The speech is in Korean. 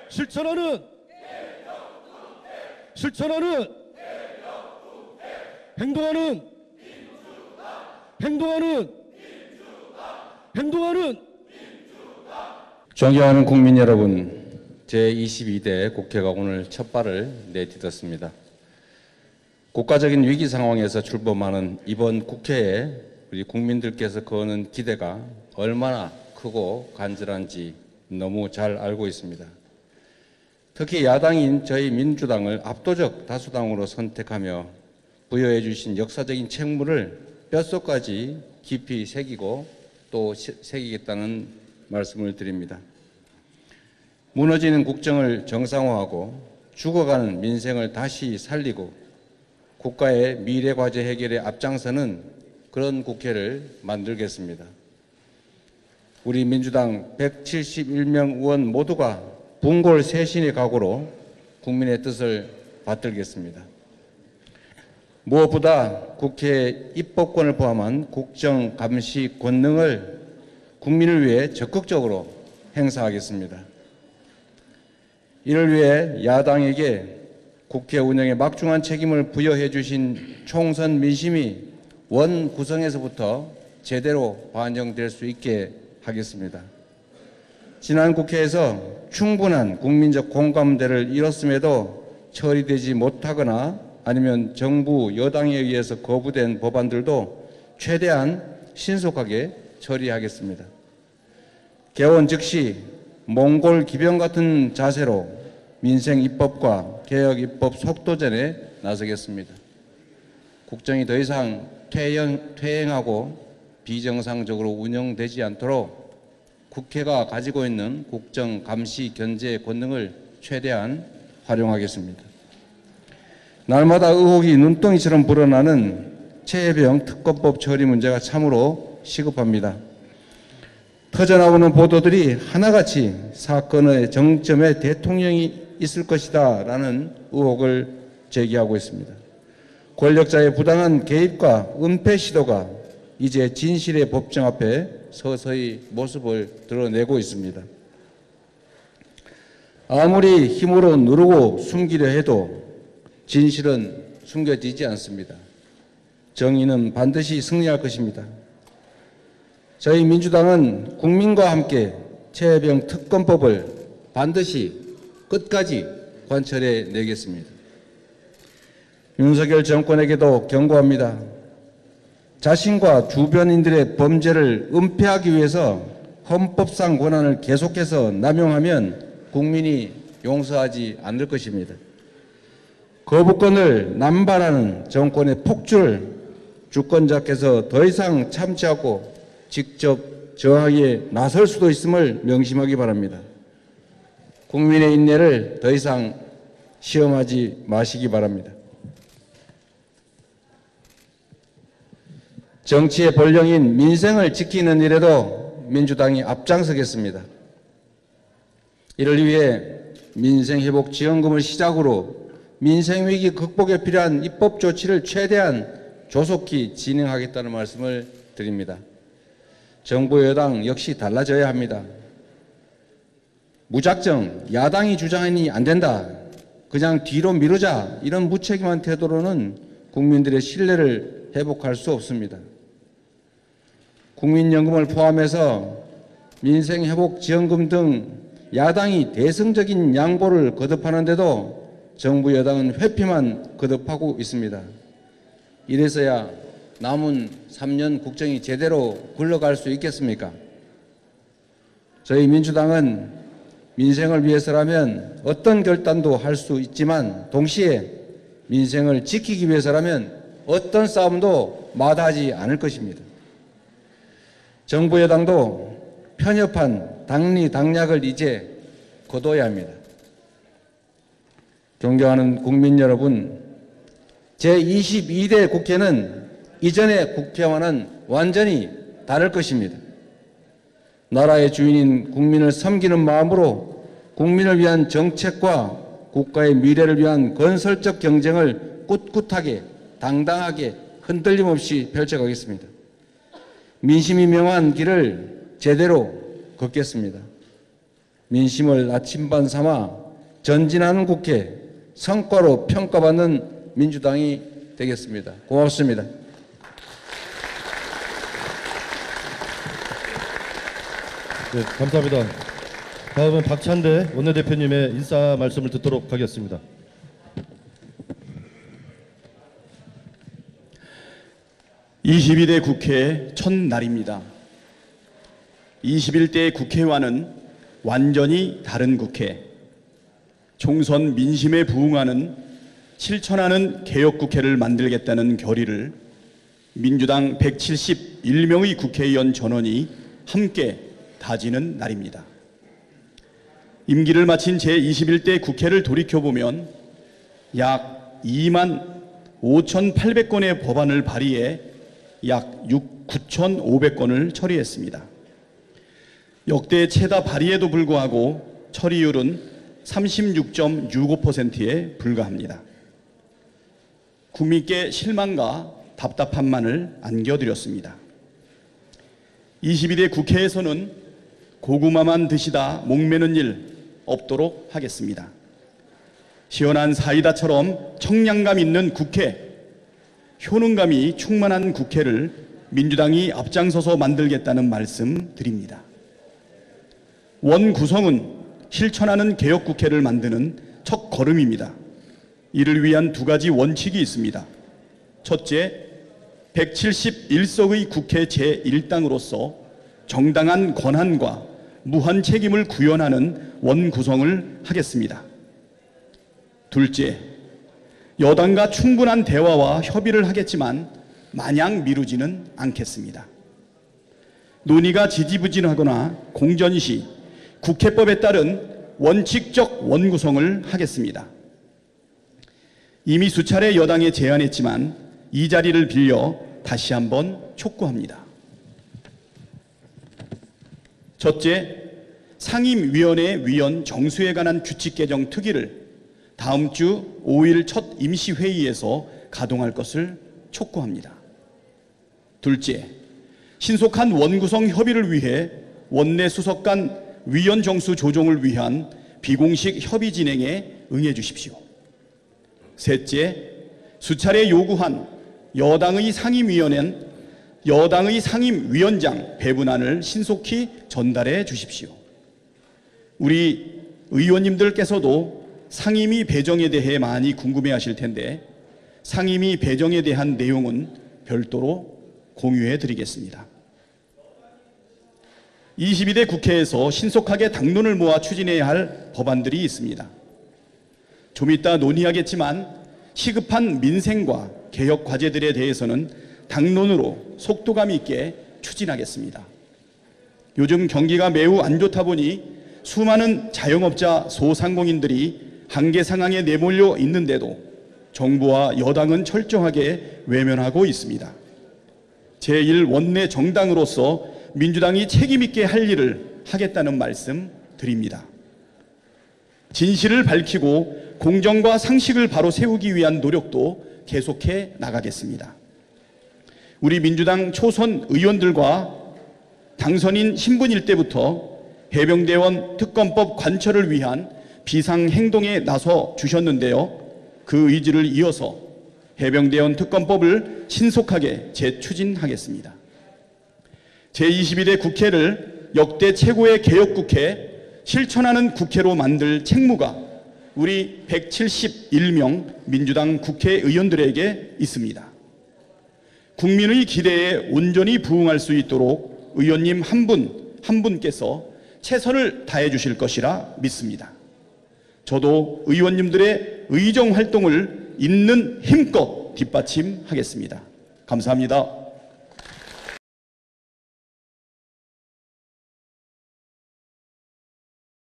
실천하는 실천하는 행동하는 행동하는 행동하는 존경하는 국민 여러분, 제22대 국회가 오늘 첫 발을 내딛었습니다. 국가적인 위기 상황에서 출범하는 이번 국회에 우리 국민들께서 거는 기대가 얼마나 크고 간절한지 너무 잘 알고 있습니다. 특히 야당인 저희 민주당을 압도적 다수당으로 선택하며 부여해 주신 역사적인 책무를 뼛속까지 깊이 새기고 또 새기겠다는 말씀을 드립니다. 무너지는 국정을 정상화하고 죽어가는 민생을 다시 살리고 국가의 미래 과제 해결에 앞장서는 그런 국회를 만들겠습니다. 우리 민주당 171명 의원 모두가 분골쇄신의 각오로 국민의 뜻을 받들겠습니다. 무엇보다 국회의 입법권을 포함한 국정 감시 권능을 국민을 위해 적극적으로 행사하겠습니다. 이를 위해 야당에게 국회 운영에 막중한 책임을 부여해 주신 총선 민심이 원 구성에서부터 제대로 반영될 수 있게 하겠습니다. 지난 국회에서 충분한 국민적 공감대를 이뤘음에도 처리되지 못하거나 아니면 정부 여당에 의해서 거부된 법안들도 최대한 신속하게 처리하겠습니다. 개원 즉시 몽골 기병 같은 자세로 민생 입법과 개혁 입법 속도전에 나서겠습니다. 국정이 더 이상 퇴행하고 비정상적으로 운영되지 않도록 국회가 가지고 있는 국정 감시 견제 권능을 최대한 활용하겠습니다. 날마다 의혹이 눈덩이처럼 불어나는 최혜병 특검법 처리 문제가 참으로 시급합니다. 터져나오는 보도들이 하나같이 사건의 정점에 대통령이 있을 것이다 라는 의혹을 제기하고 있습니다. 권력자의 부당한 개입과 은폐 시도가 이제 진실의 법정 앞에 서서히 모습을 드러내고 있습니다. 아무리 힘으로 누르고 숨기려 해도 진실은 숨겨지지 않습니다. 정의는 반드시 승리할 것입니다. 저희 민주당은 국민과 함께 최혜병 특검법을 반드시 끝까지 관철해 내겠습니다. 윤석열 정권에게도 경고합니다. 자신과 주변인들의 범죄를 은폐하기 위해서 헌법상 권한을 계속해서 남용하면 국민이 용서하지 않을 것입니다. 거부권을 남발하는 정권의 폭주를 주권자께서 더 이상 참지하고 직접 저항에 나설 수도 있음을 명심하기 바랍니다. 국민의 인내를 더 이상 시험하지 마시기 바랍니다. 정치의 본령인 민생을 지키는 일에도 민주당이 앞장서겠습니다. 이를 위해 민생회복 지원금을 시작으로 민생위기 극복에 필요한 입법 조치를 최대한 조속히 진행하겠다는 말씀을 드립니다. 정부 여당 역시 달라져야 합니다. 무작정 야당이 주장하니 안 된다, 그냥 뒤로 미루자, 이런 무책임한 태도로는 국민들의 신뢰를 회복할 수 없습니다. 국민연금을 포함해서 민생회복지원금 등 야당이 대승적인 양보를 거듭하는데도 정부 여당은 회피만 거듭하고 있습니다. 이래서야 남은 3년 국정이 제대로 굴러갈 수 있겠습니까? 저희 민주당은 민생을 위해서라면 어떤 결단도 할 수 있지만 동시에 민생을 지키기 위해서라면 어떤 싸움도 마다하지 않을 것입니다. 정부 여당도 편협한 당리당략을 이제 거둬야 합니다. 존경하는 국민 여러분, 제22대 국회는 이전의 국회와는 완전히 다를 것입니다. 나라의 주인인 국민을 섬기는 마음으로 국민을 위한 정책과 국가의 미래를 위한 건설적 경쟁을 꿋꿋하게 당당하게 흔들림 없이 펼쳐가겠습니다. 민심이 명한 길을 제대로 걷겠습니다. 민심을 나침반 삼아 전진하는 국회, 성과로 평가받는 민주당이 되겠습니다. 고맙습니다. 네, 감사합니다. 다음은 박찬대 원내대표님의 인사 말씀을 듣도록 하겠습니다. (22대) 국회 첫날입니다. 21대 국회와는 완전히 다른 국회, 총선 민심에 부응하는 실천하는 개혁국회를 만들겠다는 결의를 민주당 171명의 국회의원 전원이 함께 다지는 날입니다. 임기를 마친 제21대 국회를 돌이켜보면 약 2만 5,800건의 법안을 발의해 약 9,500건을 처리했습니다. 역대 최다 발의에도 불구하고 처리율은 36.65%에 불과합니다. 국민께 실망과 답답함만을 안겨드렸습니다. 22대 국회에서는 고구마만 드시다 목매는 일 없도록 하겠습니다. 시원한 사이다처럼 청량감 있는 국회, 효능감이 충만한 국회를 민주당이 앞장서서 만들겠다는 말씀 드립니다. 원 구성은 실천하는 개혁국회를 만드는 첫 걸음입니다. 이를 위한 두 가지 원칙이 있습니다. 첫째, 171석의 국회 제1당으로서 정당한 권한과 무한 책임을 구현하는 원 구성을 하겠습니다. 둘째, 여당과 충분한 대화와 협의를 하겠지만 마냥 미루지는 않겠습니다. 논의가 지지부진하거나 공전시, 국회법에 따른 원칙적 원구성을 하겠습니다. 이미 수차례 여당에 제안했지만 이 자리를 빌려 다시 한번 촉구합니다. 첫째, 상임위원회 위원 정수에 관한 규칙 개정 특위를 다음 주 5일 첫 임시회의에서 가동할 것을 촉구합니다. 둘째, 신속한 원구성 협의를 위해 원내 수석 간 위원 정수 조정을 위한 비공식 협의 진행에 응해 주십시오. 셋째, 수차례 요구한 여당의 상임위원장 배분안을 신속히 전달해 주십시오. 우리 의원님들께서도 상임위 배정에 대해 많이 궁금해 하실 텐데 상임위 배정에 대한 내용은 별도로 공유해 드리겠습니다. 22대 국회에서 신속하게 당론을 모아 추진해야 할 법안들이 있습니다. 좀 이따 논의하겠지만 시급한 민생과 개혁 과제들에 대해서는 당론으로 속도감 있게 추진하겠습니다. 요즘 경기가 매우 안 좋다 보니 수많은 자영업자 소상공인들이 한계 상황에 내몰려 있는데도 정부와 여당은 철저하게 외면하고 있습니다. 제1원내 정당으로서 민주당이 책임있게 할 일을 하겠다는 말씀 드립니다. 진실을 밝히고 공정과 상식을 바로 세우기 위한 노력도 계속해 나가겠습니다. 우리 민주당 초선 의원들과 당선인 신분일 때부터 해병대원 특검법 관철을 위한 비상행동에 나서 주셨는데요. 그 의지를 이어서 해병대원 특검법을 신속하게 재추진하겠습니다. 제22대 국회를 역대 최고의 개혁국회, 실천하는 국회로 만들 책무가 우리 171명 민주당 국회의원들에게 있습니다. 국민의 기대에 온전히 부응할 수 있도록 의원님 한 분 한 분께서 최선을 다해 주실 것이라 믿습니다. 저도 의원님들의 의정 활동을 있는 힘껏 뒷받침하겠습니다. 감사합니다.